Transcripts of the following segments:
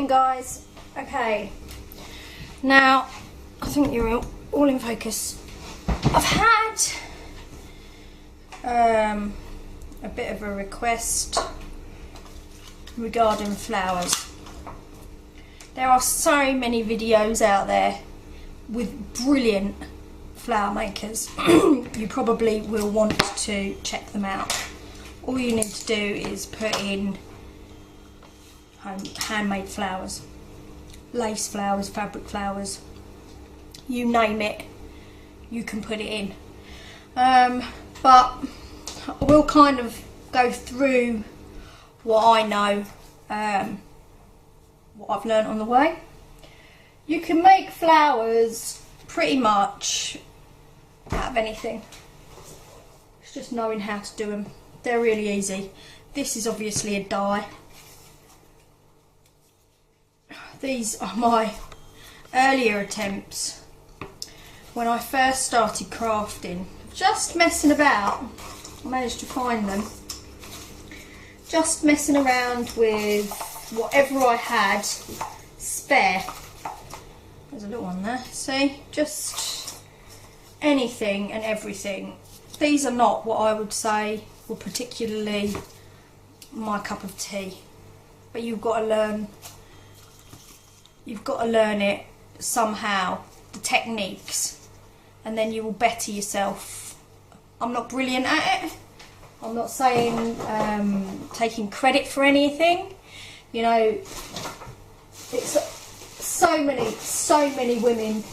morning, guys. Okay, now I think you're all in focus. I've had a bit of a request regarding flowers. There are so many videos out there with brilliant flower makers. You probably will want to check them out. All you need to do is put in handmade flowers, lace flowers, fabric flowers, you name it, you can put it in. But I will kind of go through what I know, what I've learned on the way. You can make flowers pretty much out of anything. It's just knowing how to do them. They're really easy. This is obviously a die. These are my earlier attempts when I first started crafting. Just messing about, I managed to find them. Just messing around with whatever I had spare. There's a little one there, see? Just anything and everything. These are not what I would say were particularly my cup of tea. But you've got to learn. You've got to learn it somehow, the techniques, and then you will better yourself. I'm not brilliant at it. I'm not saying taking credit for anything. You know, it's so many women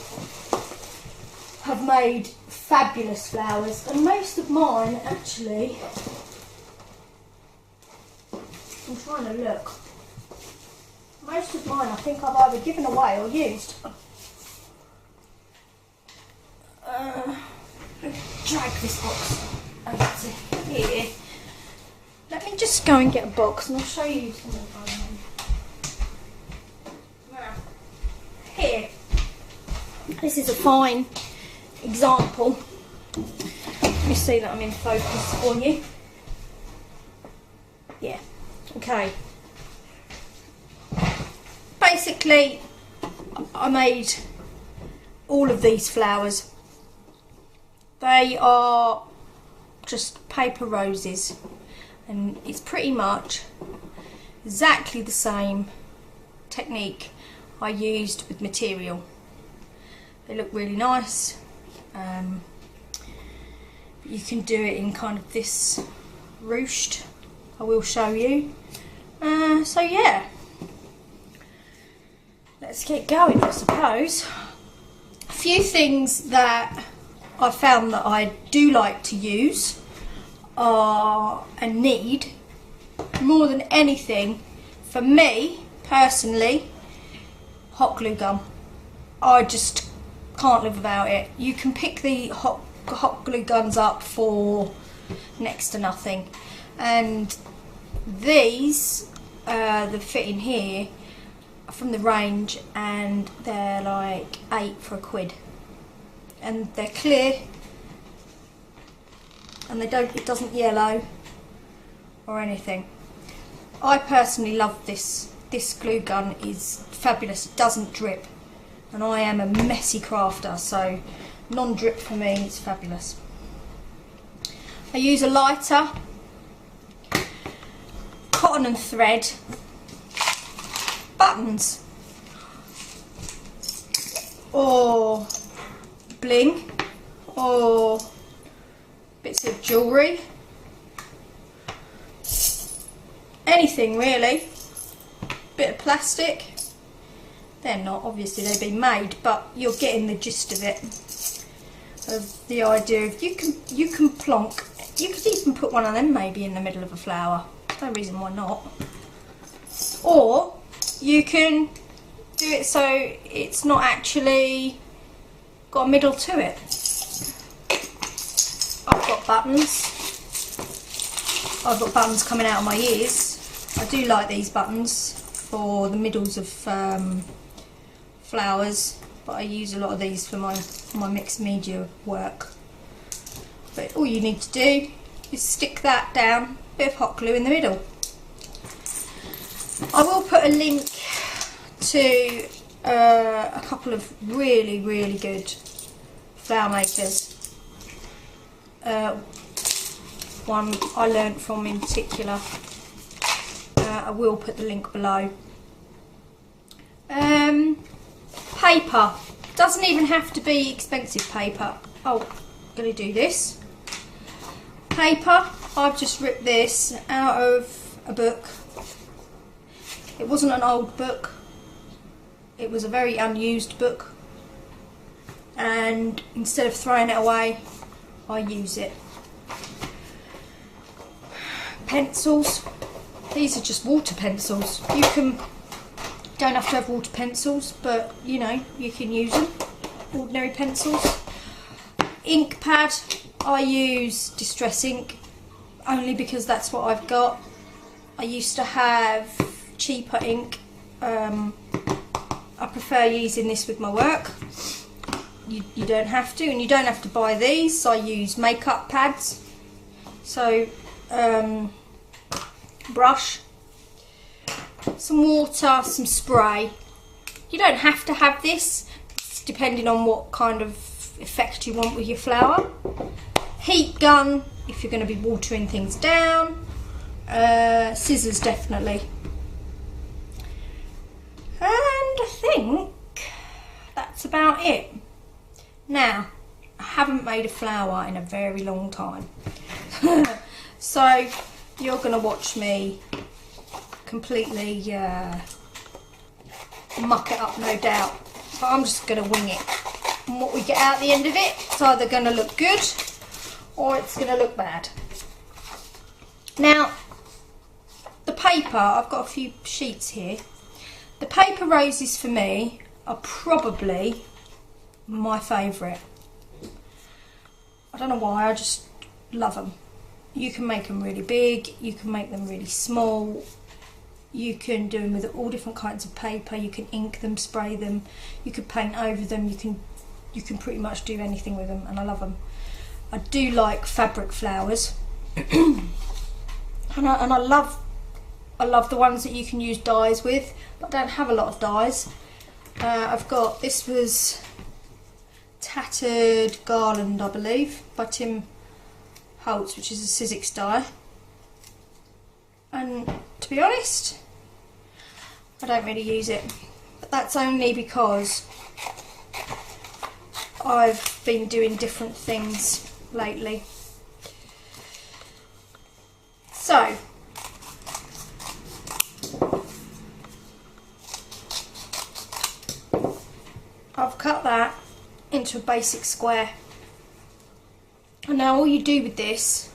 have made fabulous flowers, and most of mine actually, I'm trying to look. Most of mine I think I've either given away or used. Drag this box over to here. Let me just go and get a box and I'll show you some of them. Here. This is a fine example. Let me see that I'm in focus for you. Yeah. Okay. Basically, I made all of these flowers. They are just paper roses, and it's pretty much exactly the same technique I used with material. They look really nice. You can do it in kind of this ruched. I will show you. So yeah. Let's get going, I suppose. A few things that I found that I do like to use are and need more than anything, for me personally, hot glue gun. I just can't live without it. You can pick the hot glue guns up for next to nothing, and these that fit in here from the range, and they're like £8 for £1, and they're clear, and it doesn't yellow or anything. I personally love this. This glue gun is fabulous. It doesn't drip, and I am a messy crafter, so non-drip for me is fabulous. I use a lighter, cotton and thread, buttons or bling or bits of jewellery, anything really. Bit of plastic. They're not, obviously they've been made, but you're getting the gist of it, of the idea of you can plonk. You could even put one of them maybe in the middle of a flower. No reason why not. Or you can do it so it's not actually got a middle to it. I've got buttons. I've got buttons coming out of my ears. I do like these buttons for the middles of flowers, but I use a lot of these for my mixed media work. But all you need to do is stick that down, bit of hot glue in the middle. I will put a link to a couple of really good flower makers. One I learnt from in particular. I will put the link below. Paper. Doesn't even have to be expensive paper. Oh, I'm going to do this. Paper. I've just ripped this out of a book. It wasn't an old book. It was a very unused book. And instead of throwing it away, I use it. Pencils. These are just water pencils. Don't have to have water pencils, but you know, you can use them. Ordinary pencils. Ink pad. I use Distress ink only because that's what I've got. I used to have cheaper ink. I prefer using this with my work. You don't have to, and you don't have to buy these. I use makeup pads. So brush, some water, some spray. You don't have to have this, depending on what kind of effect you want with your flower. Heat gun if you're going to be watering things down. Scissors definitely. And I think that's about it. Now, I haven't made a flower in a very long time. So you're going to watch me completely muck it up, no doubt. But I'm just going to wing it. And what we get out the end of it, it's either going to look good or it's going to look bad. Now, the paper, I've got a few sheets here. The paper roses for me are probably my favourite. I don't know why, I just love them. You can make them really big, you can make them really small, you can do them with all different kinds of paper, you can ink them, spray them, you can paint over them, you can pretty much do anything with them, and I love them. I do like fabric flowers. and I love the ones that you can use dyes with, but I don't have a lot of dyes. I've got, this was Tattered Garland, I believe, by Tim Holtz, which is a Sizzix dye. And to be honest, I don't really use it, but that's only because I've been doing different things lately. So I've cut that into a basic square, and now all you do with this,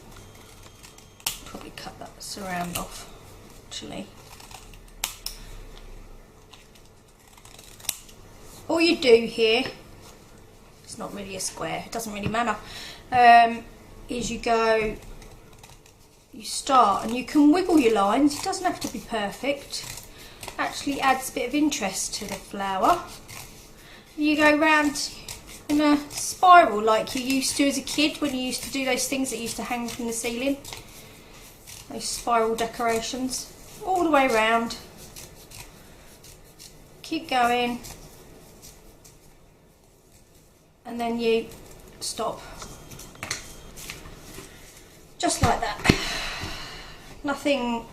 probably cut that surround off actually. All you do here, it's not really a square, it doesn't really matter, is you start, and you can wiggle your lines, it doesn't have to be perfect, actually adds a bit of interest to the flower. You go round in a spiral like you used to as a kid when you used to do those things that used to hang from the ceiling, those spiral decorations, all the way round. Keep going, and then you stop, just like that. Nothing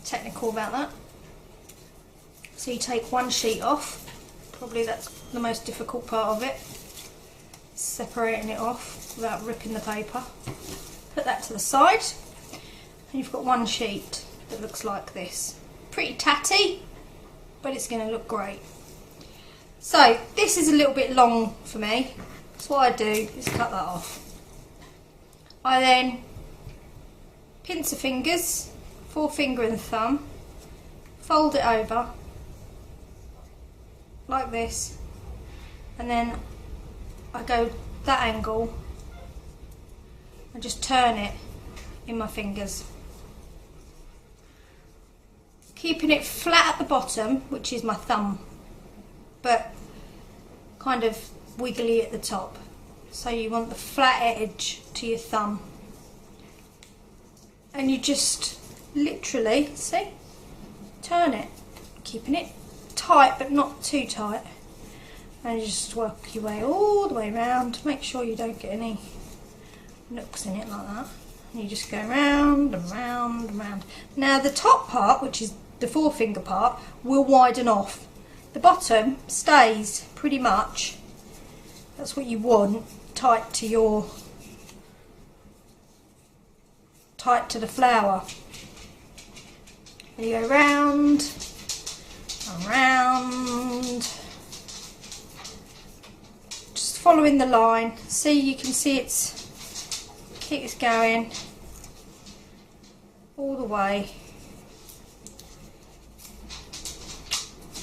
technical about that. So you take one sheet off, probably that's the most difficult part of it, separating it off without ripping the paper. Put that to the side, and you've got one sheet that looks like this. Pretty tatty, but it's going to look great. So this is a little bit long for me, so what I do is cut that off. I then pinch the fingers, forefinger and thumb, fold it over like this, and then I go that angle and just turn it in my fingers, keeping it flat at the bottom, which is my thumb, but kind of wiggly at the top. So you want the flat edge to your thumb, and you just literally, see, turn it keeping it tight but not too tight, and you just work your way all the way around. Make sure you don't get any nooks in it like that. And you just go round and round and round. Now the top part, which is the forefinger part, will widen off. The bottom stays pretty much. That's what you want, tight to the flower. And you go round and round, just following the line. See, you can see it's going all the way.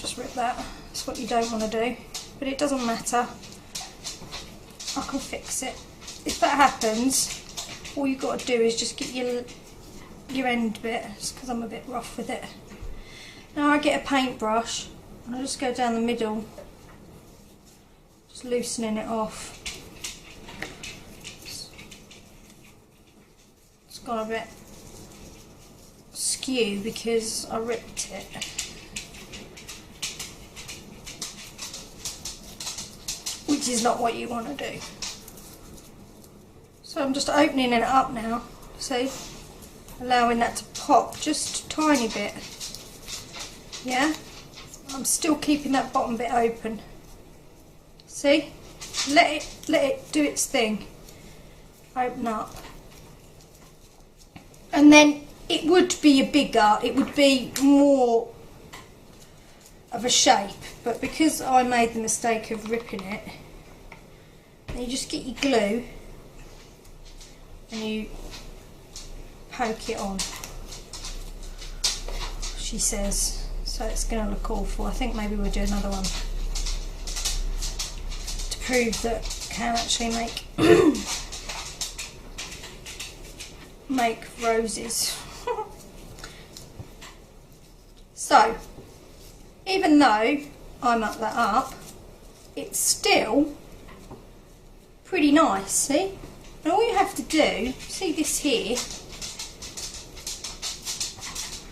Just rip that. That's what you don't want to do, but it doesn't matter. I can fix it. If that happens, all you've got to do is just get your end bit, just because I'm a bit rough with it. Now I get a paintbrush and I just go down the middle, just loosening it off. It's got a bit skew because I ripped it. Which is not what you want to do. So I'm just opening it up now, see? Allowing that to pop just a tiny bit. Yeah? I'm still keeping that bottom bit open. See? Let it do its thing. Open up. And then it would be it would be more of a shape, but because I made the mistake of ripping it, then you just get your glue and you poke it on, she says. So it's going to look awful. I think maybe we'll do another one to prove that you can actually make roses. So even though I mucked that up, it's still pretty nice, see? And all you have to do, see this here,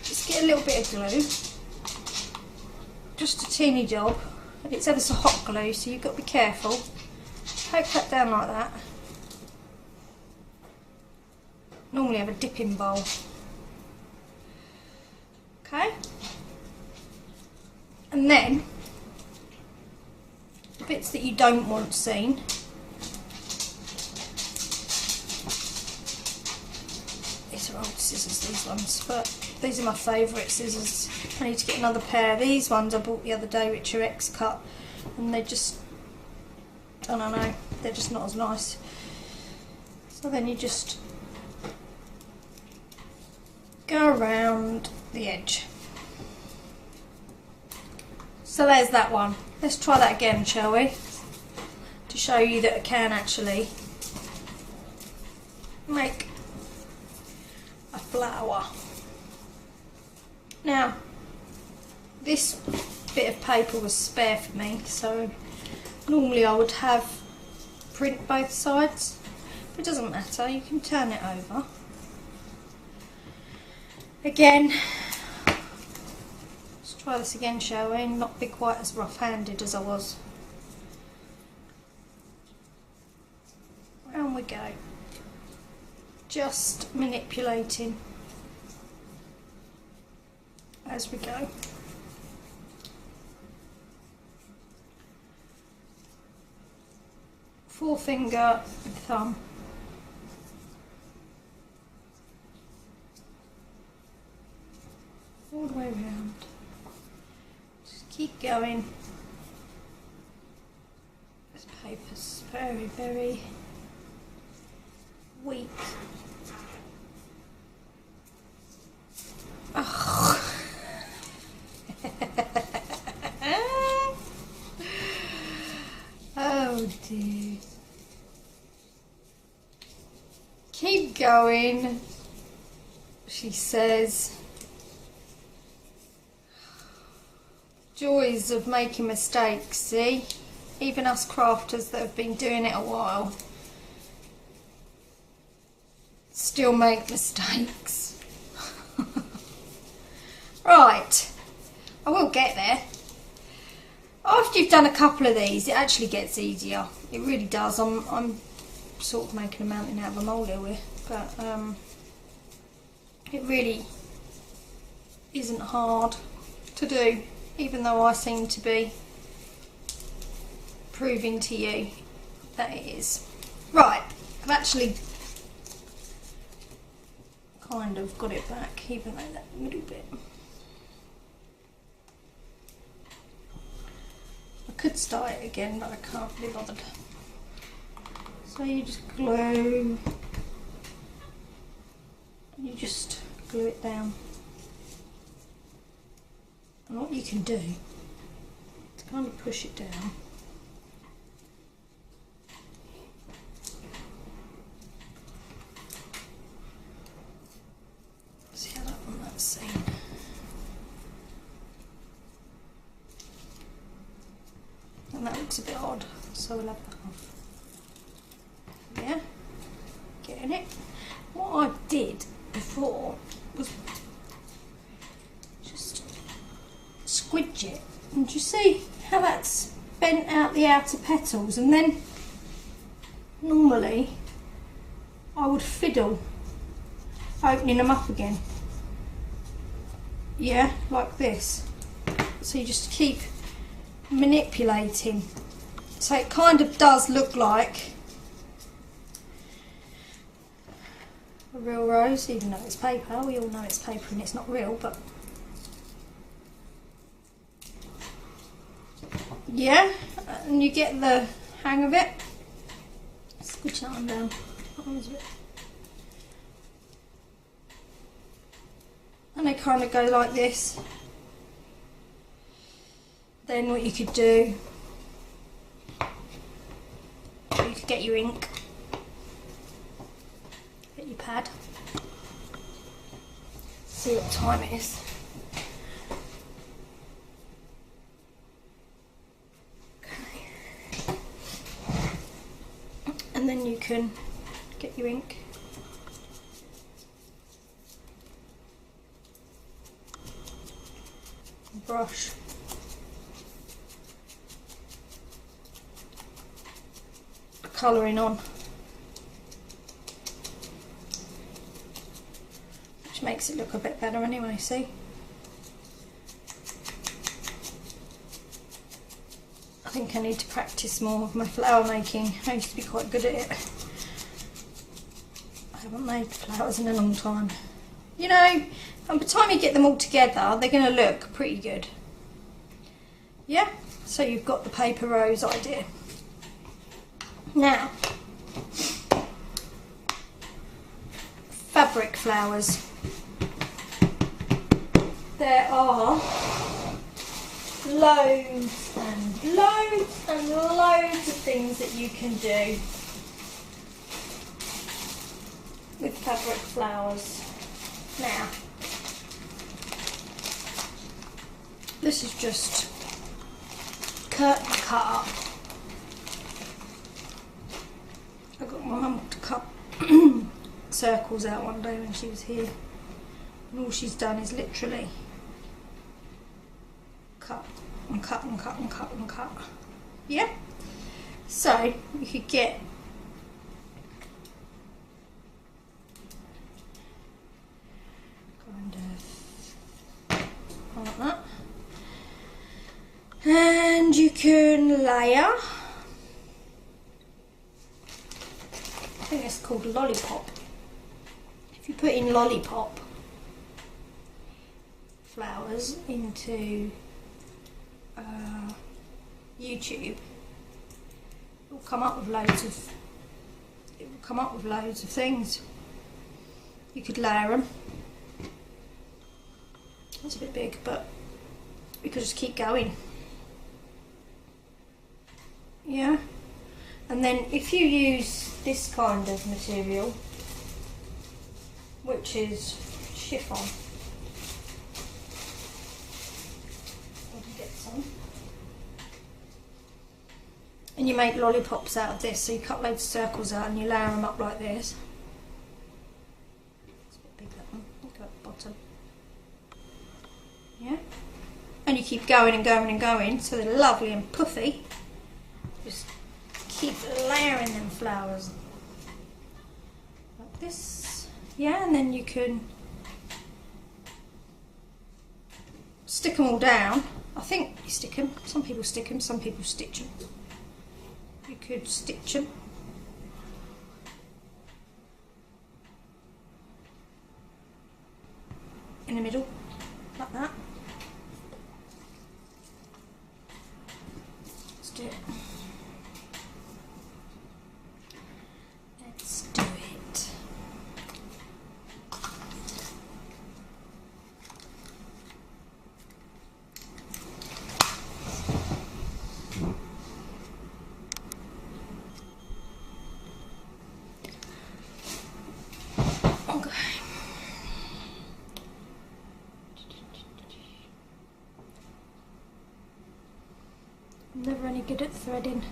just get a little bit of glue, just a teeny job, and it's ever so hot glue, so you've got to be careful. Poke that down like that. Normally have a dipping bowl. Okay? And then, the bits that you don't want seen, these are old scissors, these ones, but these are my favourite scissors. I need to get another pair. These ones I bought the other day, which are X-cut, and they're just, I don't know, they're just not as nice. So then you just go around the edge. So there's that one. Let's try that again, shall we? To show you that I can actually make a flower. Now, this bit of paper was spare for me, so normally I would have print both sides, but it doesn't matter, you can turn it over. Again, let's try this again, shall we? Not be quite as rough-handed as I was. Round we go. Just manipulating as we go. Forefinger and thumb. All the way around. Just keep going. This paper's very, very weak. Oh. Oh dear. Keep going, she says. Joys of making mistakes, see? Even us crafters that have been doing it a while still make mistakes. Right, I will get there. After you've done a couple of these, it actually gets easier. It really does. I'm sort of making a mountain out of a molehill here, but it really isn't hard to do, even though I seem to be proving to you that it is. Right, I've actually kind of got it back, even though that middle bit. I could start it again, but I can't be bothered. So you just glue, you just glue it down. And what you can do is kind of push it down. See how that one that's seen. And that looks a bit odd, so we'll have that off. Yeah, getting it? What I did before was just squidge it, and you see how that's bent out the outer petals, and then normally I would fiddle opening them up again, yeah, like this. So you just keep manipulating, so it kind of does look like a real rose, even though it's paper. We all know it's paper and it's not real, but yeah, and you get the hang of it. Squish that one down. And they kind of go like this. Then what you could do, you could get your ink, get your pad, see what time it is. Okay. And then you can get your ink. Brush. Colouring on, which makes it look a bit better anyway, see? I think I need to practice more of my flower making. I used to be quite good at it. I haven't made flowers in a long time. You know, by the time you get them all together, they're going to look pretty good. Yeah? So you've got the paper rose idea. Now, fabric flowers. There are loads and loads and loads of things that you can do with fabric flowers. Now, this is just curtain cut up. I got my mum to cut circles out one day when she was here, and all she's done is literally cut and cut and cut and cut and cut. Yeah? So you could get kind of like that, and you can layer. I think it's called lollipop. If you put in lollipop flowers into YouTube, it will come up with loads of things. You could layer them. That's a bit big, but you could just keep going. Yeah. And then if you use this kind of material, which is chiffon, get some, and you make lollipops out of this, so you cut loads of circles out and you layer them up like this. It's a bit big, that one. Look at the bottom. Yeah? And you keep going and going and going, so they're lovely and puffy. Just keep layering them flowers like this. Yeah, and then you can stick them all down. I think you stick them. Some people stick them, some people stitch them. You could stitch them. In the middle, like that. Let's do it. Let's do it. Okay. I'm never any good at threading.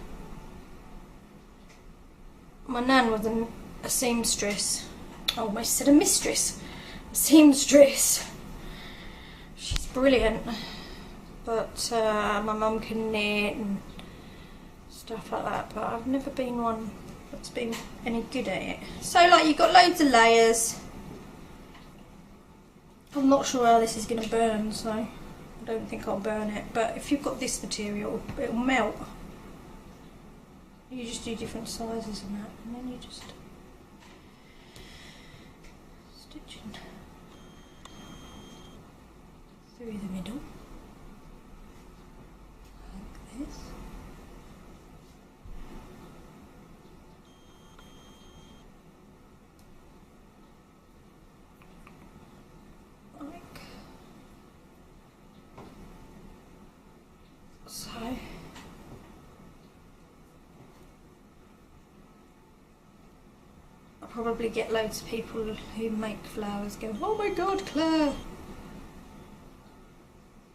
My nan was a seamstress. I almost said a mistress. A seamstress. She's brilliant. But my mum can knit and stuff like that. But I've never been one that's been any good at it. So like you've got loads of layers. I'm not sure how this is going to burn, so I don't think I'll burn it. But if you've got this material, it'll melt. You just do different sizes and that, and then you just stitch in through the middle, like this. Like so. I'll probably get loads of people who make flowers go, "Oh my God, Claire,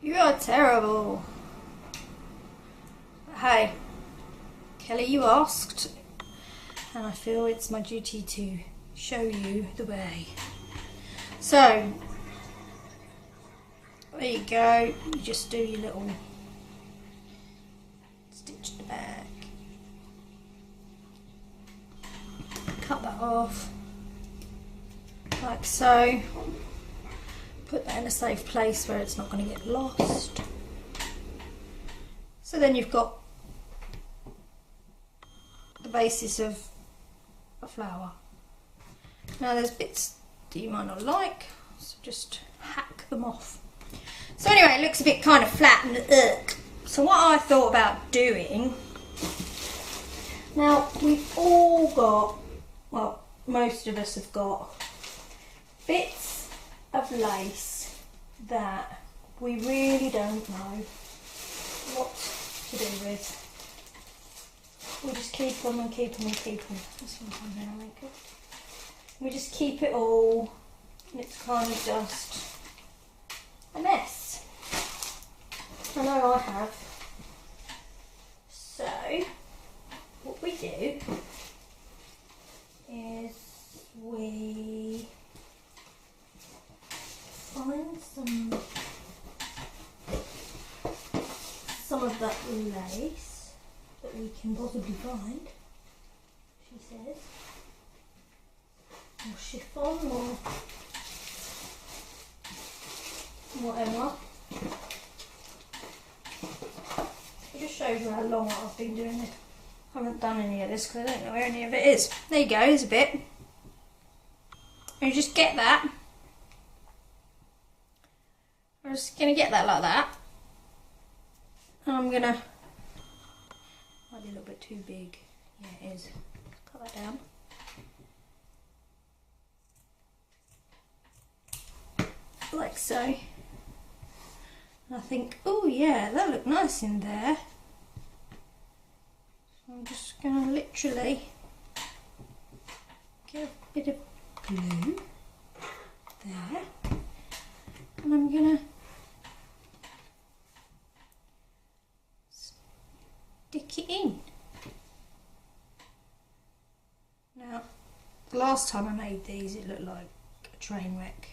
you are terrible." But hey, Kelly, you asked, and I feel it's my duty to show you the way. So, there you go. You just do your little stitch at the back. Cut that off, like so. Put that in a safe place where it's not going to get lost. So then you've got the basis of a flower. Now there's bits that you might not like, so just hack them off. So anyway, it looks a bit kind of flat and ugh. So what I thought about doing, now we've all got, well, most of us have got bits of lace that we really don't know what to do with. We just keep them and keep them and keep them. This one's on there, I think. We just keep it all, and it's kind of just a mess. I know I have. So, what we do is we find some of that lace that we can possibly find, she says, or chiffon or whatever. It just shows you how long I've been doing it. I haven't done any of this because I don't know where any of it is. There you go, here's a bit. And you just get that. I'm just going to get that like that. And I'm going to... Might be a little bit too big. Yeah, it is. Cut that down. Like so. And I think, oh yeah, that looked nice in there. So I'm just going to literally get a bit of glue there. And I'm going to stick it in. Now, the last time I made these it looked like a train wreck.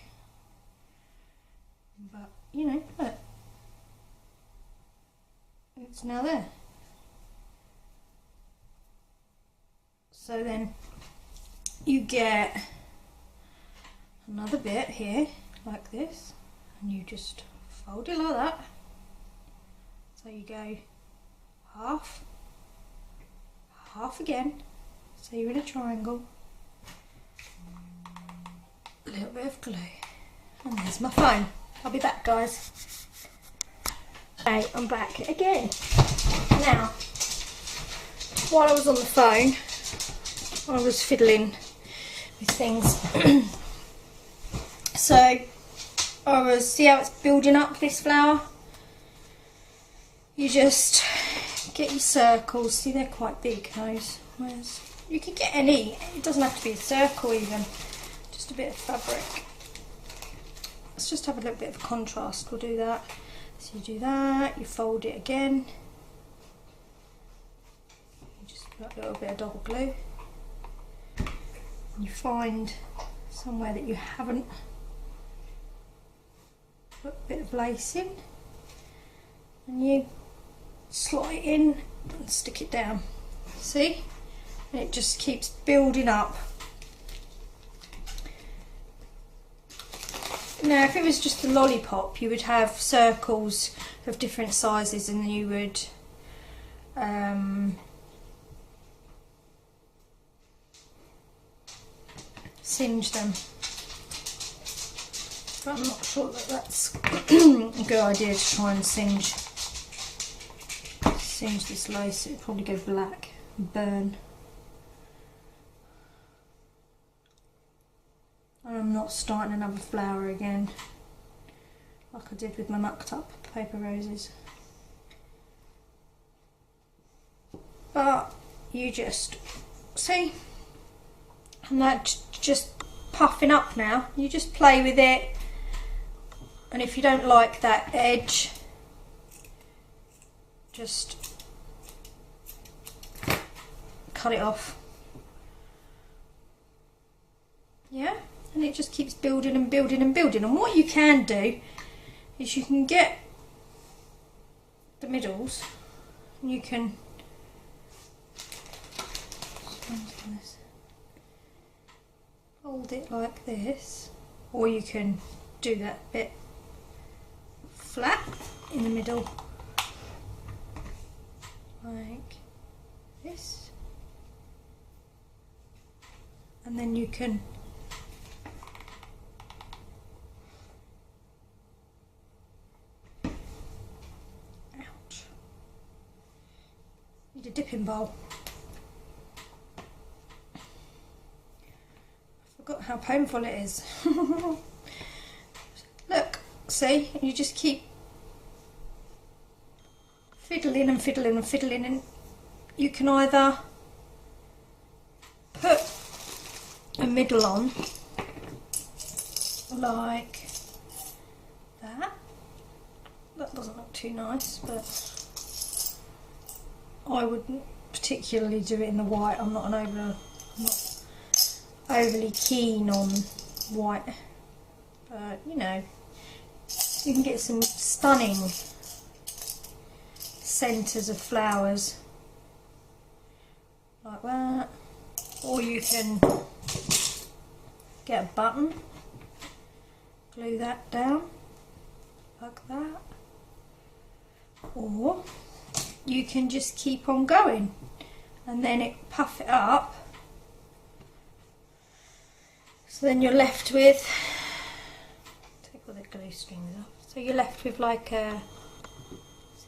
But, you know, look. It's now there. So then you get another bit here like this, and you just fold it like that. So you go half, half again, so you're in a triangle, a little bit of glue, and there's my phone. I'll be back, guys. Okay, I'm back again. Now, while I was on the phone, I was fiddling with things. So see how it's building up, this flower? You just get your circles. See, they're quite big, those. Whereas you can get any, it doesn't have to be a circle even, just a bit of fabric. Let's just have a little bit of contrast, we'll do that. So you do that, you fold it again. You just put a little bit of double glue. You find somewhere that you haven't put a bit of lace in, and you slot it in and stick it down. See? And it just keeps building up. Now, if it was just a lollipop, you would have circles of different sizes, and you would singe them. But I'm not sure that that's a good idea to try and singe this lace. It would probably go black and burn. And I'm not starting another flower again, like I did with my mucked up paper roses. But you just see, and that's just puffing up now. You just play with it, and if you don't like that edge, just cut it off. Yeah, and it just keeps building and building and building. And what you can do is you can get the middles, and you can hold it like this, or you can do that bit flat in the middle like this, and then you can need a dipping bowl. I forgot how painful it is. Look, see, you just keep fiddling and fiddling and fiddling, and you can either put a middle on like that. That doesn't look too nice, but I wouldn't particularly do it in the white. I'm not overly keen on white, but you know, you can get some stunning centres of flowers like that, or you can get a button, glue that down like that, or you can just keep on going and then puff it up. So then you're left with, take all the glue strings off, so you're left with like a,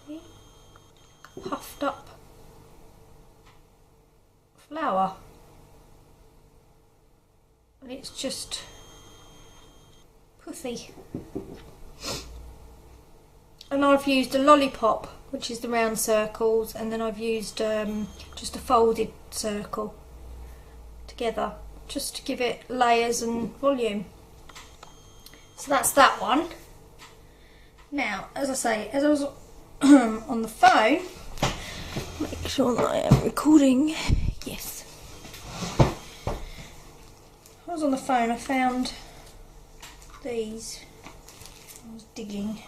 see, puffed up flower, and it's just pussy. And I've used a lollipop, which is the round circles, and then I've used just a folded circle together, just to give it layers and volume. So that's that one. Now, as I say, as I was on the phone, make sure that I am recording. Yes. I was on the phone, I found these. I was digging.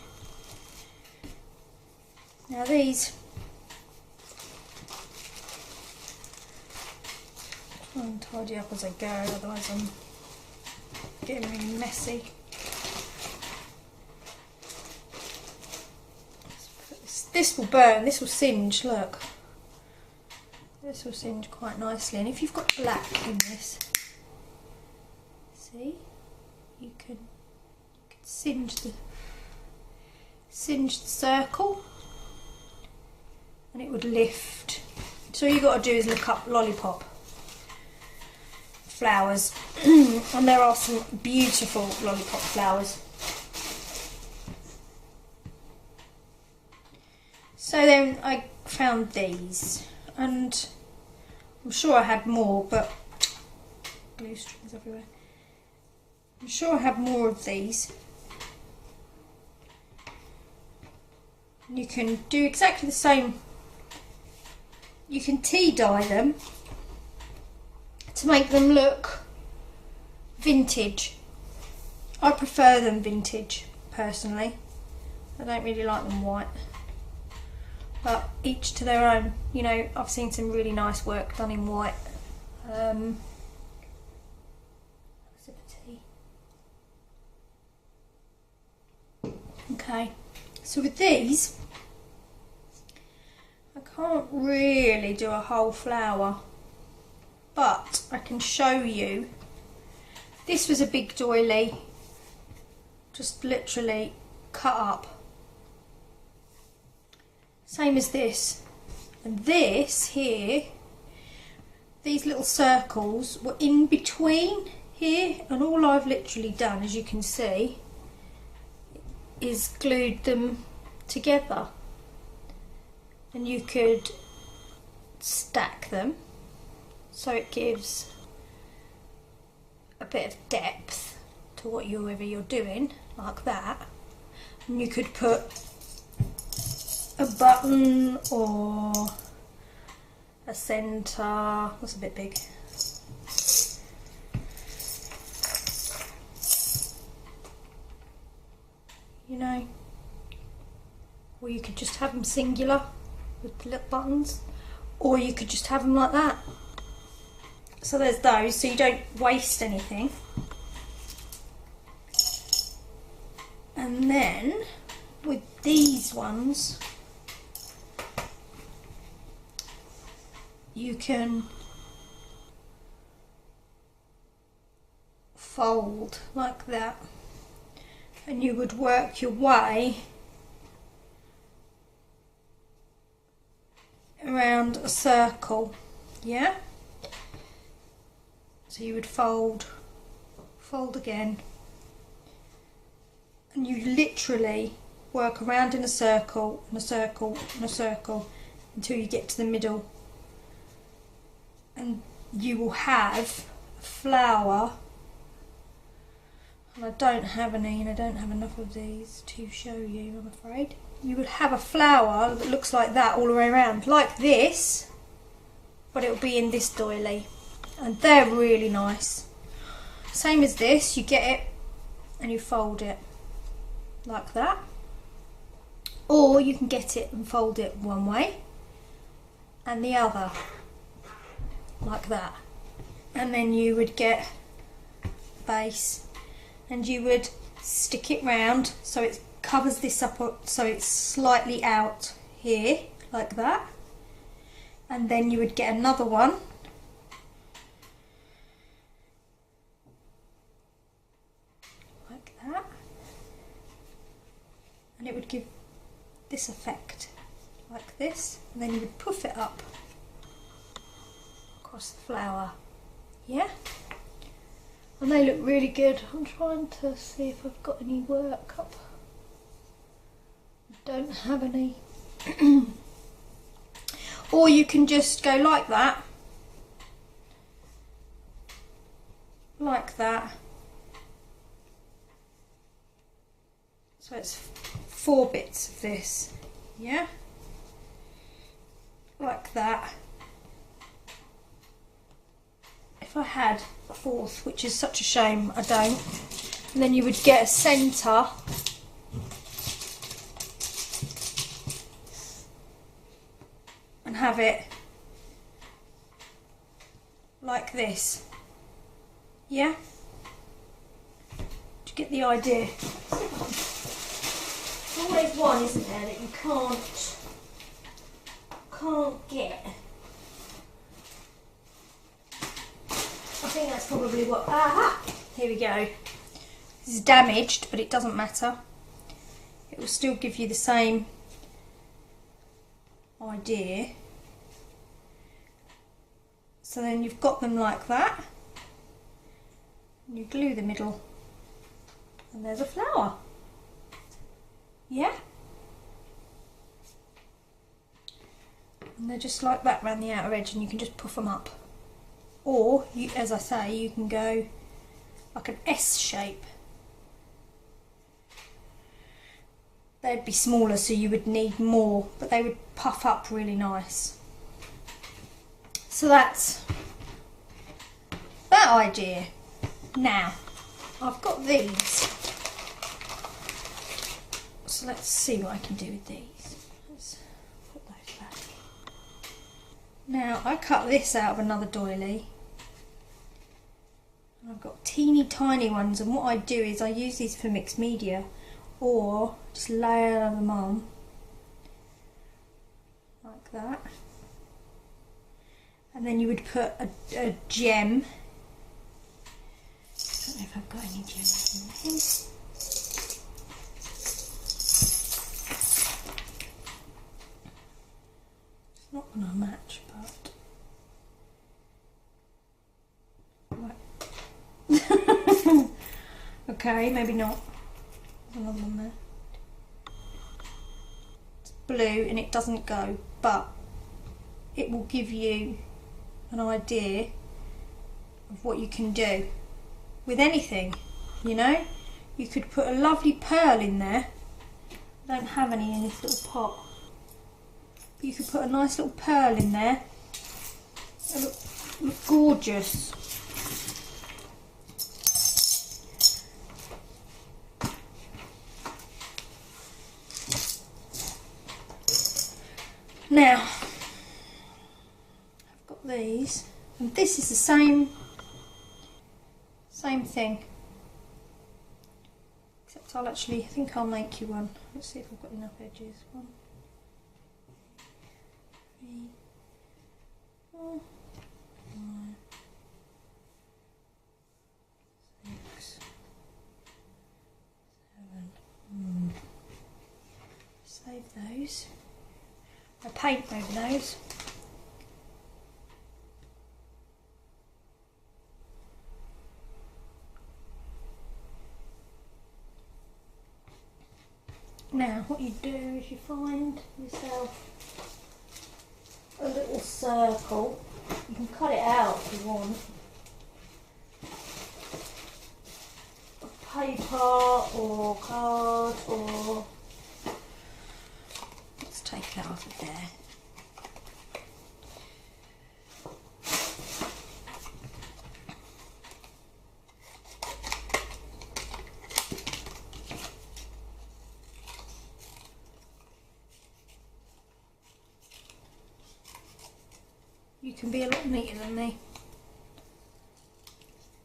Now these try and tidy up as I go, otherwise I'm getting really messy. This will burn, this will singe, look. This will singe quite nicely, and if you've got black in this, see, you can singe the circle and it would lift. So all you've got to do is look up lollipop flowers and there are some beautiful lollipop flowers. So then I found these, and I'm sure I had more, but glue strings everywhere. I'm sure I had more of these. You can do exactly the same. You can tea dye them to make them look vintage. I prefer them vintage personally. I don't really like them white. But each to their own. You know, I've seen some really nice work done in white. Sip of tea. Okay, so with these, I can't really do a whole flower, but I can show you. This was a big doily, just literally cut up. Same as this, and this here, these little circles were in between here, and all I've literally done, as you can see, is glued them together. And you could stack them so it gives a bit of depth to whatever you're doing, like that. And you could put a button or a centre. That's a bit big. You know, or you could just have them singular with the little buttons, or you could just have them like that. So there's those, so you don't waste anything. And then with these ones, you can fold like that, and you would work your way around a circle, yeah? So you would fold again, and you literally work around in a circle, and a circle, and a circle, until you get to the middle. And you will have a flower, and I don't have any, and I don't have enough of these to show you, I'm afraid. You would have a flower that looks like that all the way around, like this, but it will be in this doily, and they're really nice. Same as this, you get it and you fold it like that, or you can get it and fold it one way and the other, like that, and then you would get a base and you would stick it round so it covers this up, so it's slightly out here like that, and then you would get another one like that, and it would give this effect like this, and then you would puff it up across the flower, yeah? And they look really good. I'm trying to see if I've got any work up. I don't have any. Or you can just go like that, so it's 4 bits of this, yeah, like that. If I had a 4th, which is such a shame I don't, and then you would get a centre and have it like this. Yeah? To get the idea. There's always one, isn't there, that you can't get. I think that's probably what. Aha! Here we go. This is damaged, but it doesn't matter. It will still give you the same idea. So then you've got them like that. And you glue the middle. And there's a flower. Yeah? And they're just like that around the outer edge, and you can just puff them up. Or, you, as I say, you can go like an S shape. They'd be smaller, so you would need more, but they would puff up really nice. So that's that idea. Now, I've got these. So let's see what I can do with these. Let's put those back. Now, I cut this out of another doily. And I've got teeny tiny ones, and what I do is I use these for mixed media, or just layer them on like that. And then you would put a gem. I don't know if I've got any gems in here. It's not going to match, but right. Okay, maybe not. There's another one there. It's blue and it doesn't go, but it will give you an idea of what you can do with anything, you know. You could put a lovely pearl in there. I don't have any in this little pot. But you could put a nice little pearl in there. It'll look gorgeous. Now, I've got these, and this is the same thing, except I think I'll make you one. Let's see if I've got enough edges. 1, 3, 4, 5, 6, 7. Save those. I paint over those. Now what you do is you find yourself a little circle. You can cut it out if you want. Of paper or card, or let's take it out of there. You can be a lot neater than me.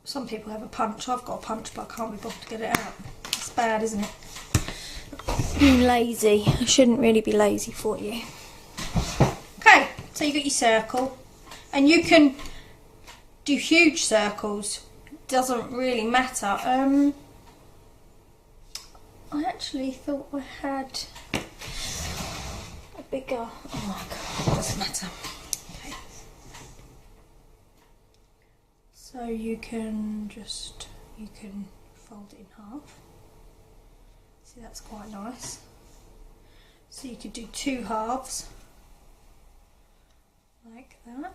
Some people have a punch. I've got a punch, but I can't be bothered to get it out. It's bad, isn't it? Being lazy. I shouldn't really be lazy for you. Okay, so you got your circle, and you can do huge circles. It doesn't really matter. I actually thought I had a bigger. Oh my god, it doesn't matter. So you can fold it in half. See, that's quite nice. So you could do 2 halves like that.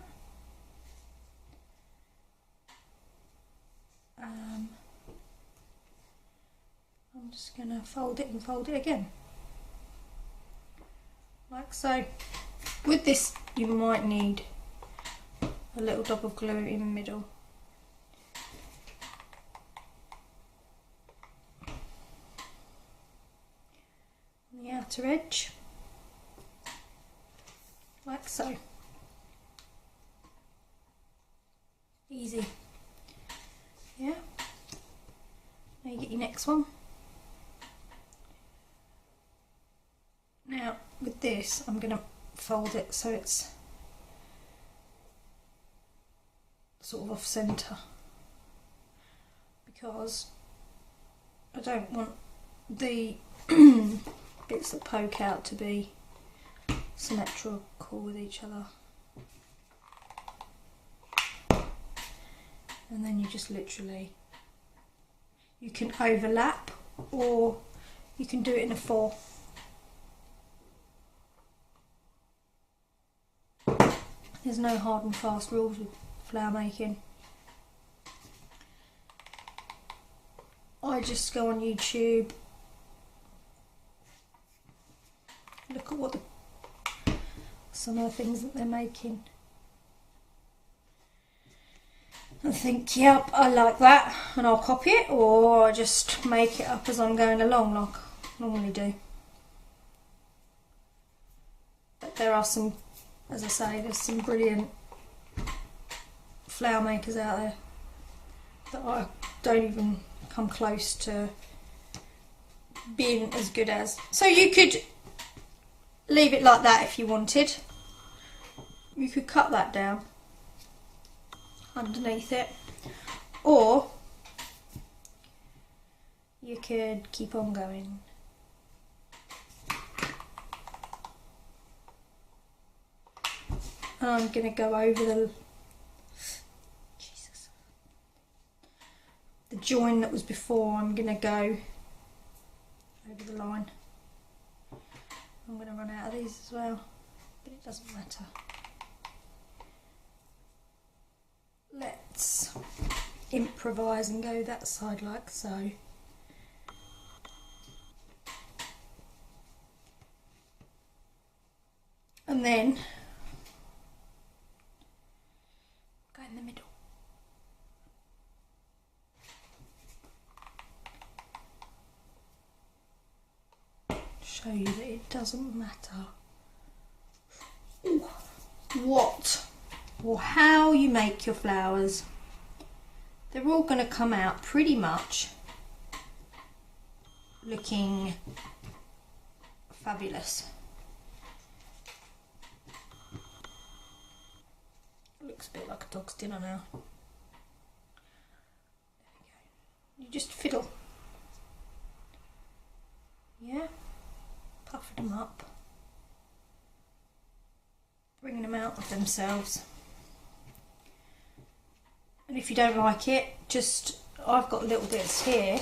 I'm just going to fold it and fold it again, like so. With this you might need a little dab of glue in the middle. On the outer edge, like so. next one. Now with this I'm going to fold it so it's sort of off centre, because I don't want the bits that poke out to be symmetrical with each other. And then you just literally, you can overlap or you can do it in a 4. There's no hard and fast rules with flower making. I just go on YouTube, look at what some of the things that they're making, and think, yep, I like that, and I'll copy it, or I just make it up as I'm going along like I normally do. But there are some, as I say, there's some brilliant flower makers out there that I don't even come close to being as good as. So you could leave it like that if you wanted. You could cut that down underneath it, or you could keep on going. And I'm going to go over the join that was before. I'm going to go over the line. I'm going to run out of these as well, but it doesn't matter. Let's improvise and go that side like so. And then go in the middle. Show you that it doesn't matter what or how you make your flowers, they're all going to come out pretty much looking fabulous. Looks a bit like a dog's dinner now. There we go. You just fiddle. Yeah, puffing them up, bringing them out of themselves. And if you don't like it, just, I've got little bits here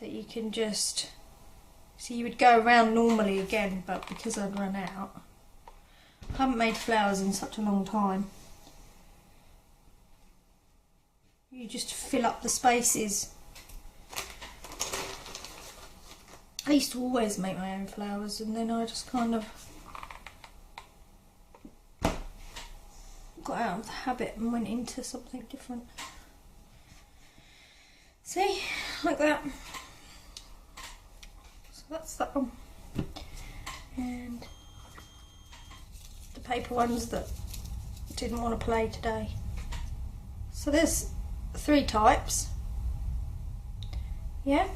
that you can just, so you would go around normally again, but because I'd run out, I haven't made flowers in such a long time. You just fill up the spaces. I used to always make my own flowers, and then I just kind of got out of the habit and went into something different. See, like that. So that's that one. And the paper ones that didn't want to play today. So there's 3 types. Yeah.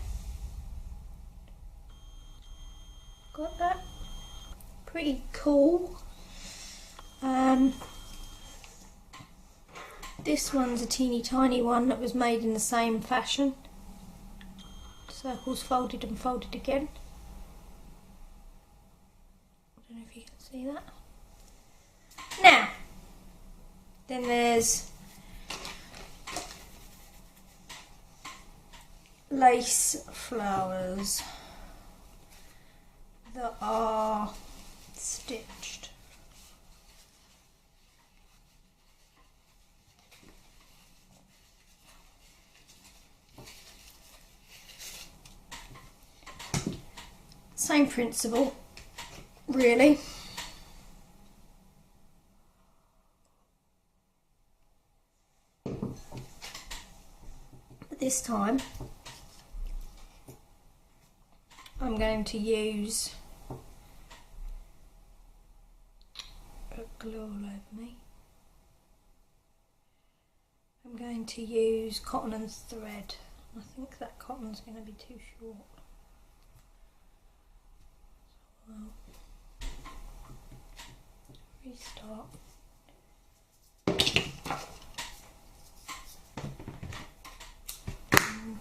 Got that. Pretty cool. This one's a teeny tiny one that was made in the same fashion. Circles folded and folded again. I don't know if you can see that. Now, then there's lace flowers that are stitched. Same principle, really. But this time I'm going to use glue all over me. I'm going to use cotton and thread. I think that cotton's going to be too short. Well, restart.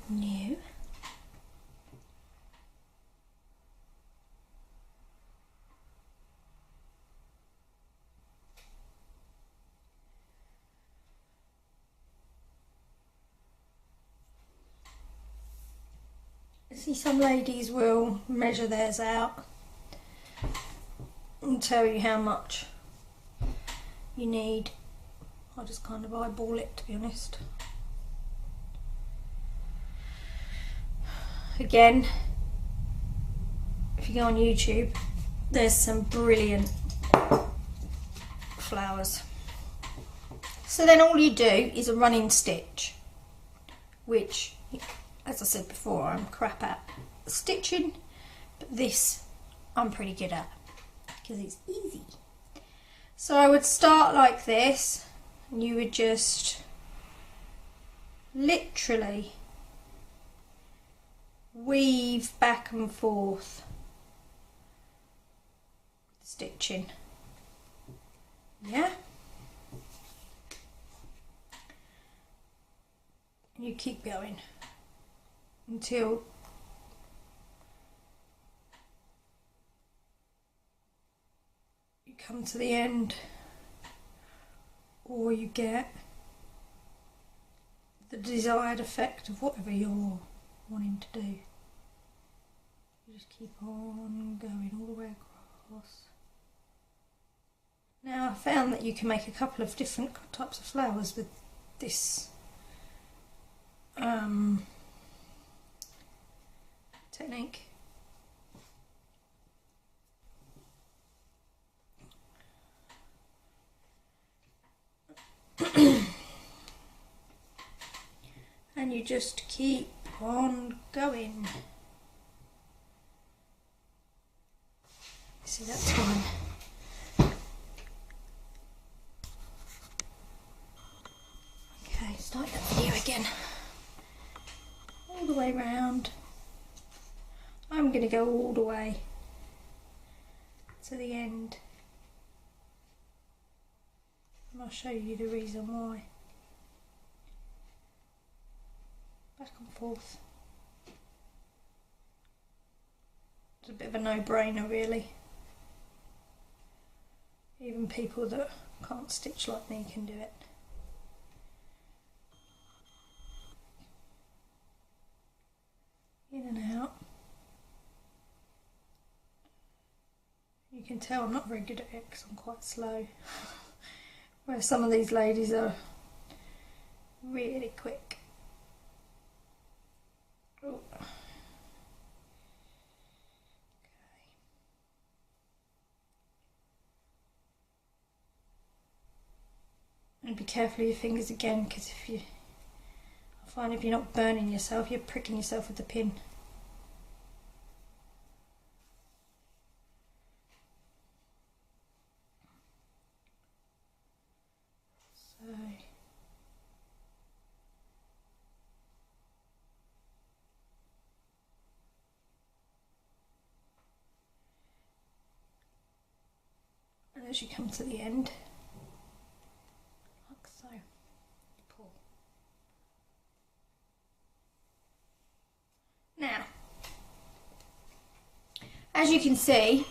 New. See, some ladies will measure theirs out and tell you how much you need. I just kind of eyeball it, to be honest. Again, if you go on YouTube, there's some brilliant flowers. So then all you do is a running stitch, which, as I said before, I'm crap at stitching, but this I'm pretty good at because it's easy. So I would start like this, and you would just literally weave back and forth, stitching, yeah, and you keep going until you come to the end, or you get the desired effect of whatever you're wanting to do. You just keep on going all the way across. Now I found that you can make a couple of different types of flowers with this technique. And you just keep on going. See, that's one. Okay, start that video again. All the way round. I'm going to go all the way to the end, and I'll show you the reason why. Back and forth. It's a bit of a no-brainer, really. Even people that can't stitch like me can do it. In and out. You can tell I'm not very good at it because I'm quite slow. Where some of these ladies are really quick. Oh. Okay. And be careful of your fingers again, because I find if you're not burning yourself, you're pricking yourself with the pin. So and as you come to the end, like so, pull. Now, as you can see,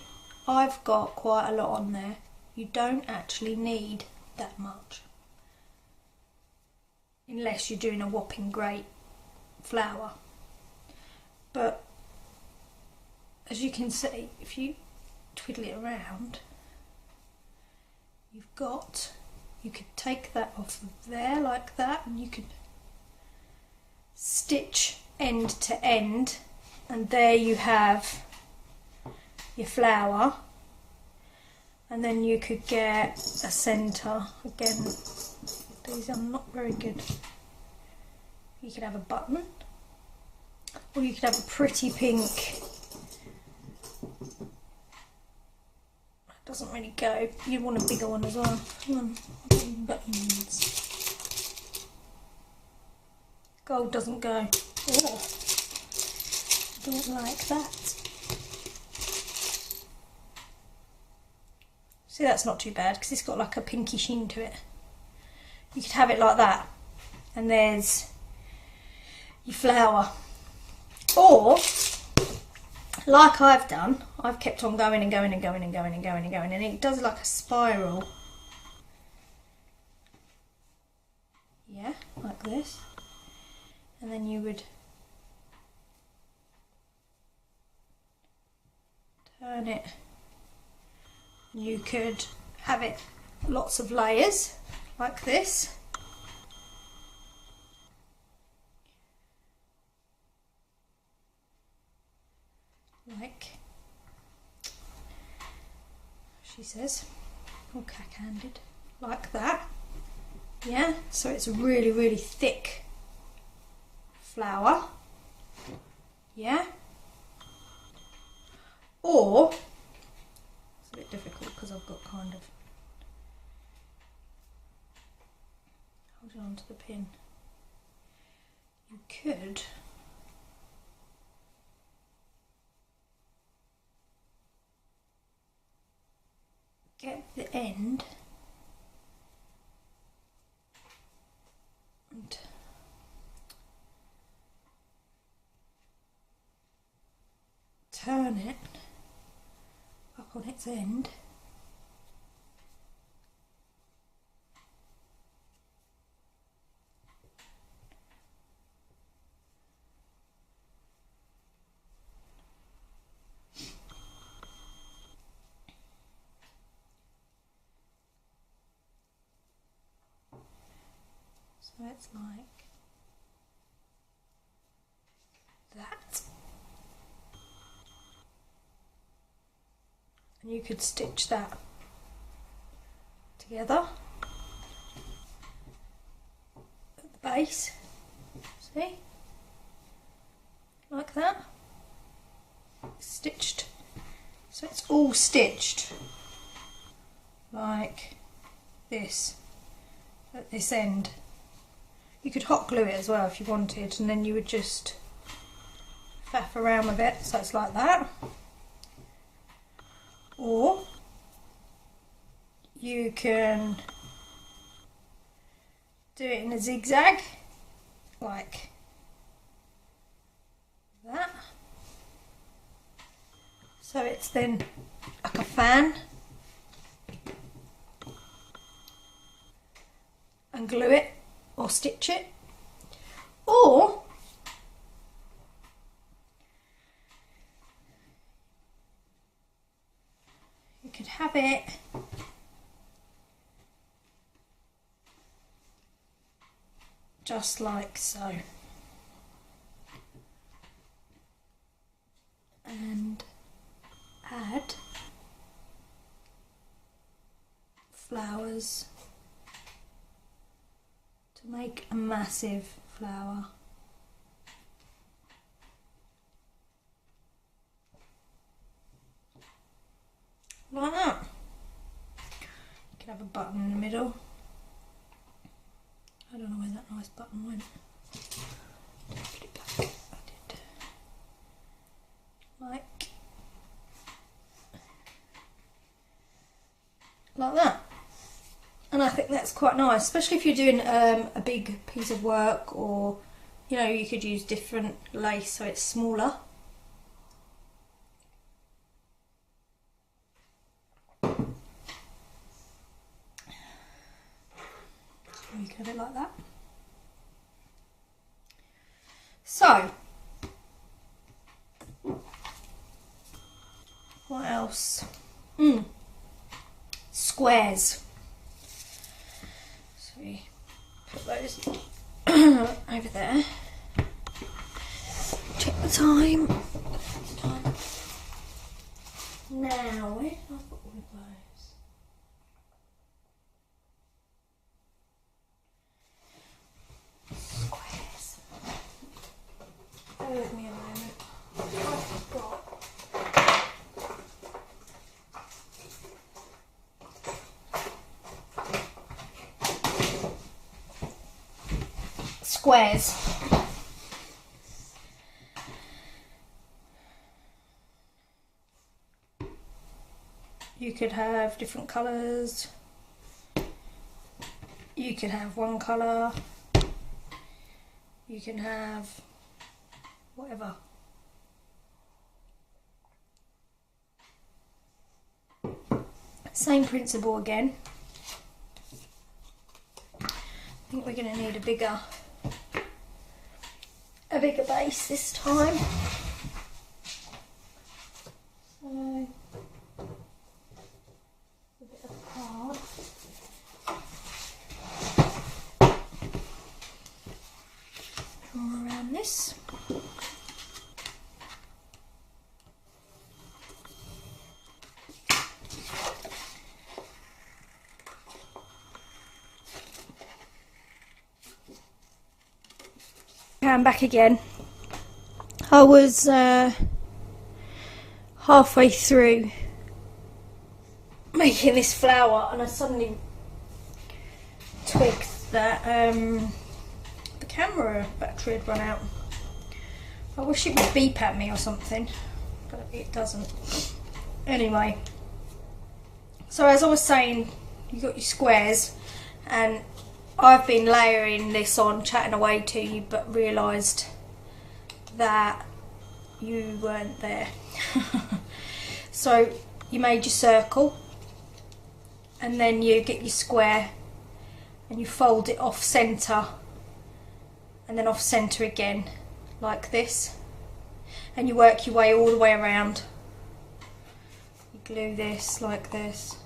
I've got quite a lot on there. You don't actually need that much, unless you're doing a whopping great flower. But as you can see, if you twiddle it around, you could take that off of there like that, and you could stitch end to end, and there you have your flower. And then you could get a centre. Again, these are not very good. You could have a button, or you could have a pretty pink. That doesn't really go. You want a bigger one as well. Come on, buttons. Gold doesn't go. Oh, don't like that. See, that's not too bad because it's got like a pinky sheen to it. You could have it like that, and there's your flower. Or, like I've done, I've kept on going and going and going and going and going and going, and it does like a spiral. Yeah, like this. And then you would turn it. You could have it lots of layers like this. Like she says, all cack-handed, like that. Yeah, so it's a really, really thick flower. Yeah. Or it's a bit difficult because I've got kind of holding on to the pin. You could get the end and turn it up on its end. So it's like that. And you could stitch that together at the base, see? Like that. Stitched. So it's all stitched like this at this end. You could hot glue it as well if you wanted, and then you would just faff around with it, so it's like that. Or you can do it in a zigzag, like that. So it's then like a fan, and glue it or stitch it. Or you could have it just like so, and add flowers to make a massive flower. Like that. You can have a button in the middle. I don't know where that nice button went. Put it back. I did. Like that. And I think that's quite nice, especially if you're doing a big piece of work, or you know, you could use different lace so it's smaller. You can have it like that. So, what else? Squares. So we put those over there. Check the time. Now, where did I put all of those? Squares. Bear with me a moment. I've got squares. You could have different colours. You could have one colour. You can have whatever. Same principle again. I think we're going to need a bigger base this time. So a bit of card. Draw around this. I'm back again. I was halfway through making this flower and I suddenly twigged that the camera battery had run out. I wish it would beep at me or something, but it doesn't. Anyway, so as I was saying, you got your squares, and I've been layering this on, chatting away to you, but realised that you weren't there. So you made your circle, and then you get your square and you fold it off centre and then off centre again like this, and you work your way all the way around. You glue this like this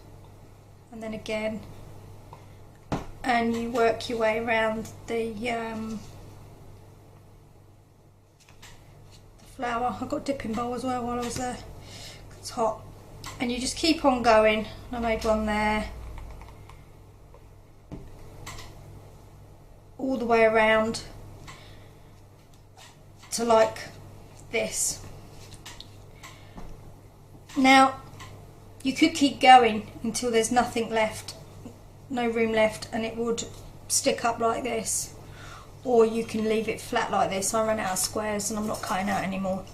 and then again, and you work your way around the flower. I got a dipping bowl as well while I was there. It's hot. And you just keep on going. I made one there. All the way around to like this. Now, you could keep going until there's nothing left, no room left, and it would stick up like this. Or you can leave it flat like this. I ran out of squares and I'm not cutting out anymore.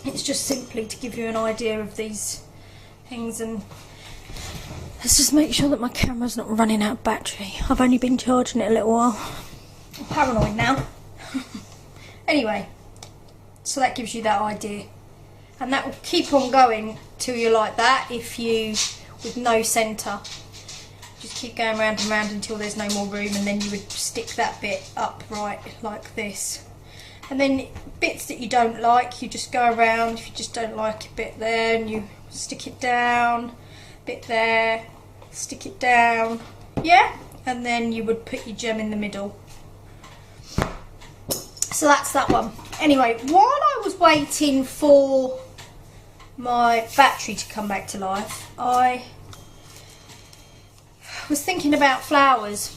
It's just simply to give you an idea of these things. And let's just make sure that my camera's not running out of battery. I've only been charging it a little while. I'm paranoid now. Anyway, so that gives you that idea. And that will keep on going till you're like that, if you, with no centre. Just keep going round and round until there's no more room, and then you would stick that bit upright like this. And then bits that you don't like, you just go around. If you just don't like a bit there, and you stick it down, bit there, stick it down, yeah, and then you would put your gem in the middle. So that's that one. Anyway, while I was waiting for my battery to come back to life, I was thinking about flowers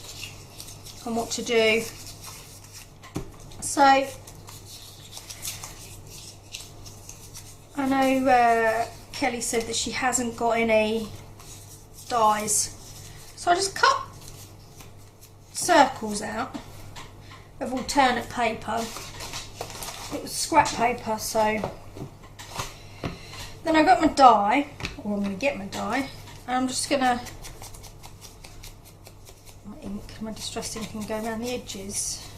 and what to do. So I know Kelly said that she hasn't got any dies, so I just cut circles out of alternate paper. It was scrap paper, so then I got my die, or I'm going to get my die, and I'm just going to, my distress ink can go around the edges,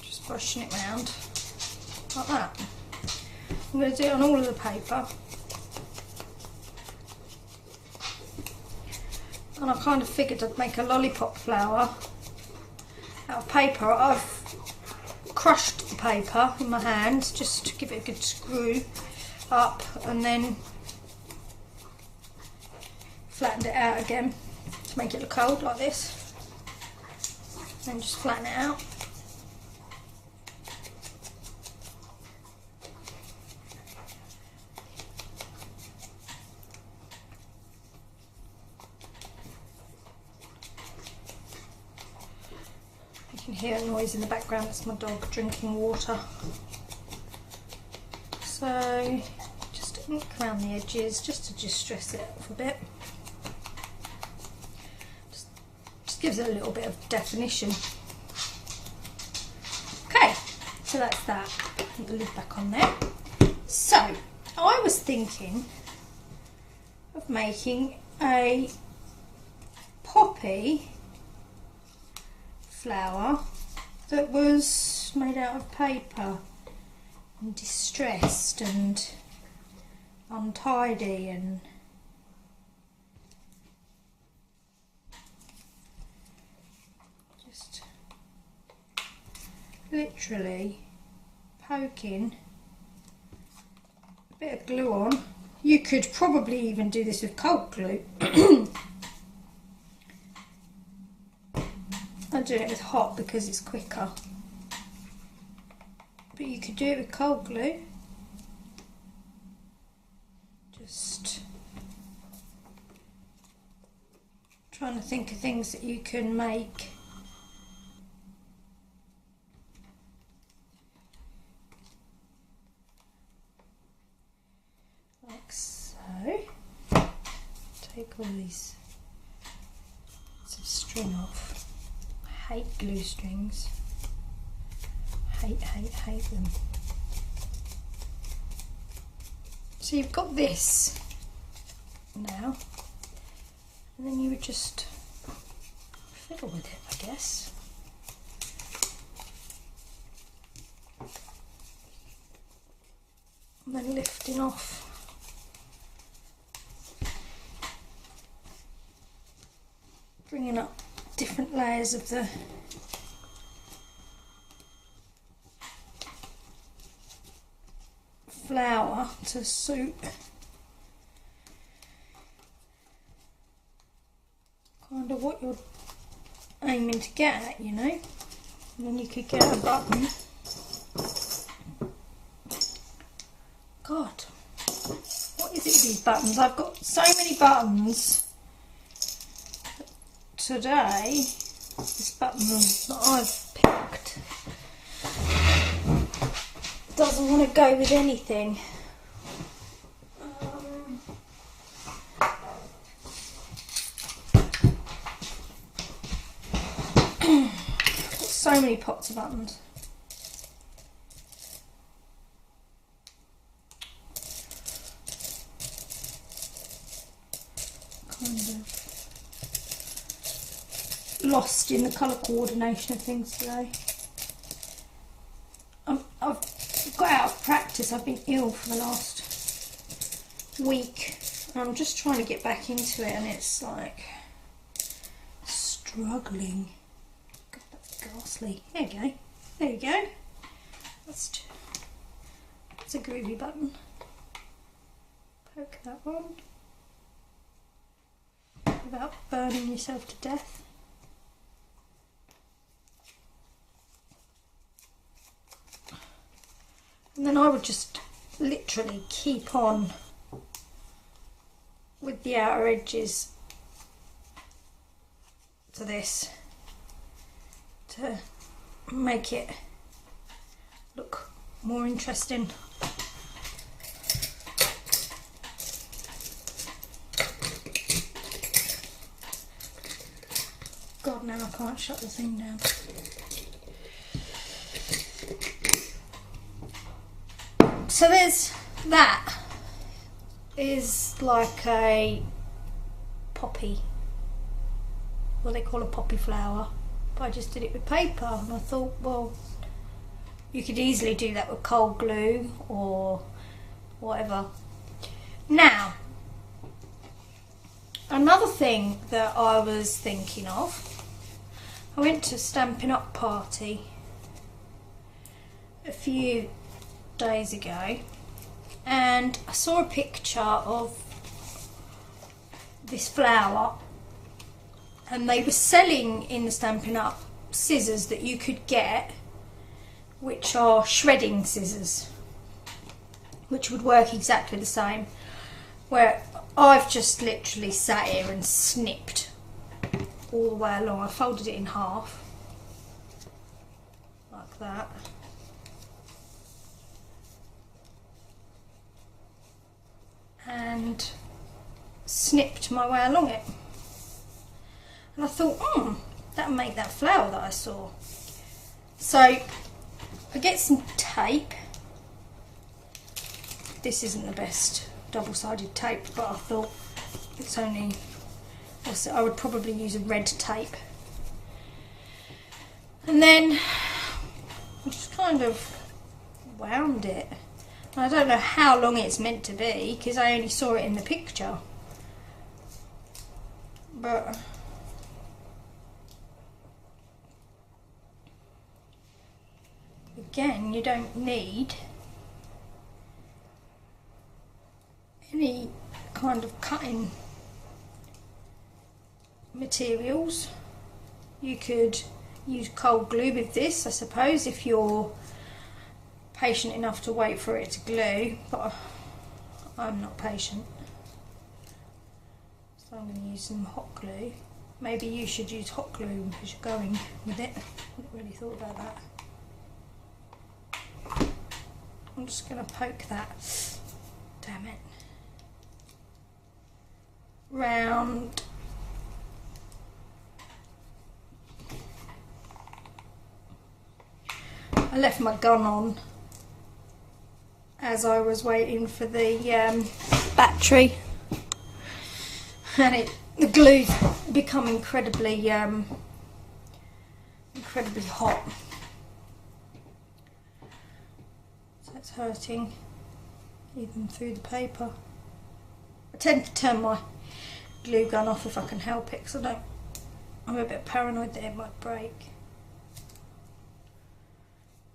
just brushing it round like that. I'm going to do it on all of the paper, and I kind of figured I'd make a lollipop flower out of paper. I've crushed the paper in my hand just to give it a good screw up, and then flattened it out again to make it look old like this, and just flatten it out. You can hear a noise in the background, that's my dog drinking water. So just ink around the edges just to distress it off a bit. Just gives it a little bit of definition. Okay, so that's that. Put the lid back on there. So I was thinking of making a poppy flower that was made out of paper and distressed and untidy and just literally poking a bit of glue on. You could probably even do this with cold glue. I do it with hot because it's quicker, but you could do it with cold glue. Just trying to think of things that you can make. Like so. Take all these bits of string off. I hate glue strings. Hate them. So you've got this now, and then you would just fiddle with it, I guess. And then lifting off bringing up different layers of the flour to suit kind of what you're aiming to get at, you know. And then you could get a button. God, what is it with these buttons? I've got so many buttons today. This button that I've picked doesn't want to go with anything. I've got so many pots of buttons. Kind of lost in the colour coordination of things today. I've got out of practice. I've been ill for the last week. I'm just trying to get back into it, and it's like struggling. God, that's ghastly. There you go. There you go. That's a groovy button. Poke that on without burning yourself to death. And then I would just literally keep on with the outer edges to this to make it look more interesting. God, now I can't shut the thing down. So there's that. Is like a poppy, what they call a poppy flower, but I just did it with paper, and I thought, well, you could easily do that with cold glue or whatever. Now, another thing that I was thinking of, I went to a Stampin' Up party a few days ago, and I saw a picture of this flower, and they were selling in the Stampin' Up scissors that you could get, which are shredding scissors, which would work exactly the same, where I've just literally sat here and snipped all the way along. I folded it in half like that. And snipped my way along it, and I thought, that'll make that flower that I saw. So I get some tape. This isn't the best double-sided tape, but I thought It's only, I would probably use a red tape. And then I just kind of wound it. And I don't know how long it's meant to be because I only saw it in the picture. But again, you don't need any kind of cutting materials. You could use cold glue with this, I suppose, if you're patient enough to wait for it to glue, but I'm not patient, so I'm going to use some hot glue. Maybe you should use hot glue because you're going with it. I hadn't really thought about that. I'm just going to poke that, damn it, round. I left my gun on as I was waiting for the battery, and the glue's become incredibly hot. So it's hurting even through the paper. I tend to turn my glue gun off if I can help it, because I'm a bit paranoid that it might break.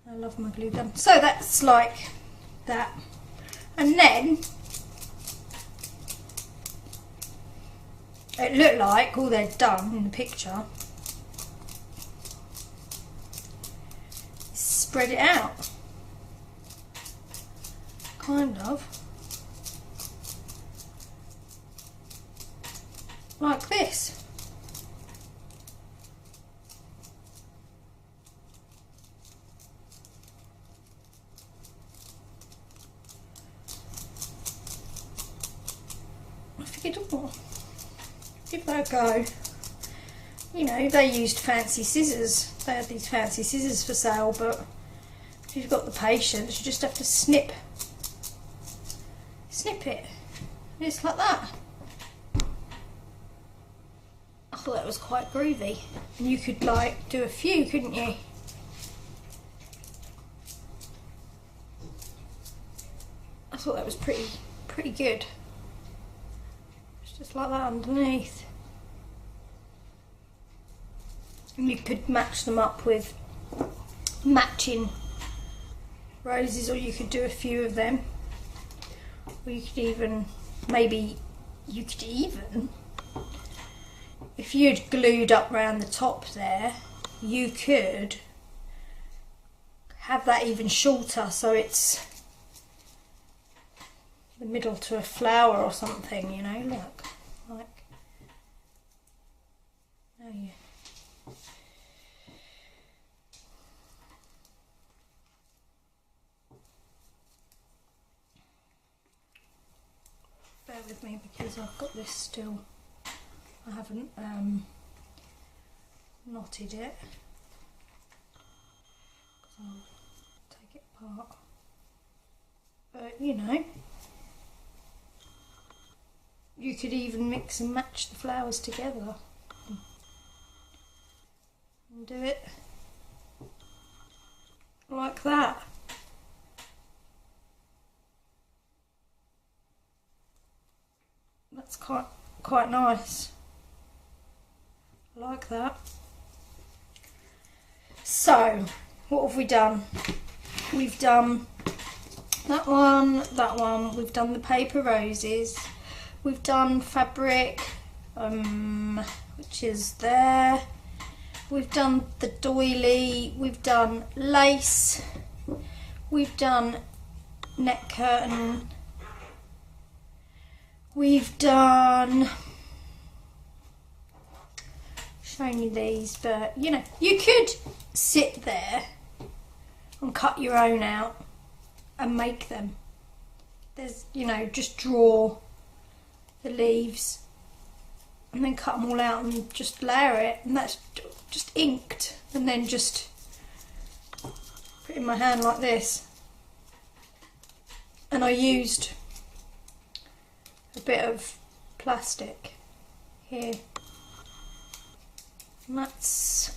I love my glue gun. So that's like that. And then it looked like all they'd done in the picture is spread it out. Kind of. Like this. Oh, give that a go. You know, they used fancy scissors. They had these fancy scissors for sale, but if you've got the patience, you just have to snip it. And it's like that. I thought that was quite groovy. And you could like do a few, couldn't you? I thought that was pretty good. Just like that underneath. And you could match them up with matching roses, or you could do a few of them. Or you could even, if you'd glued up round the top there, you could have that even shorter, so it's the middle to a flower or something, you know, look, like, oh yeah. Bear with me because I've got this still, I haven't knotted it, because I'll take it apart, but you know, you could even mix and match the flowers together and do it like that. That's quite nice. I like that. So, what have we done? We've done that one, we've done the paper roses. We've done fabric, which is there. We've done the doily. We've done lace. We've done neck curtain. We've done, showing you these, but you know, you could sit there and cut your own out and make them. There's, you know, just draw the leaves and then cut them all out and just layer it, and that's just inked, and then just put it in my hand like this. And I used a bit of plastic here. And that's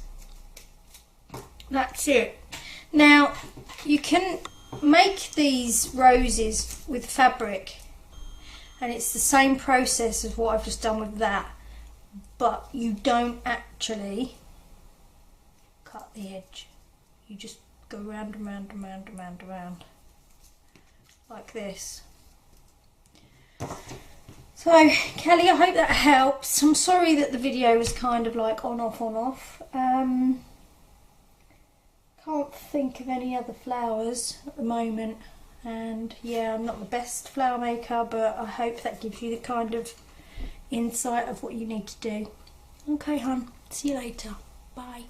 it. Now you can make these roses with fabric, and it's the same process as what I've just done with that, but you don't actually cut the edge. You just go round and round and round and round and round like this. So Kelly, I hope that helps. I'm sorry that the video was kind of like on off on off. Can't think of any other flowers at the moment, and yeah, I'm not the best flower maker, but I hope that gives you the kind of insight of what you need to do. Okay hon, see you later, bye.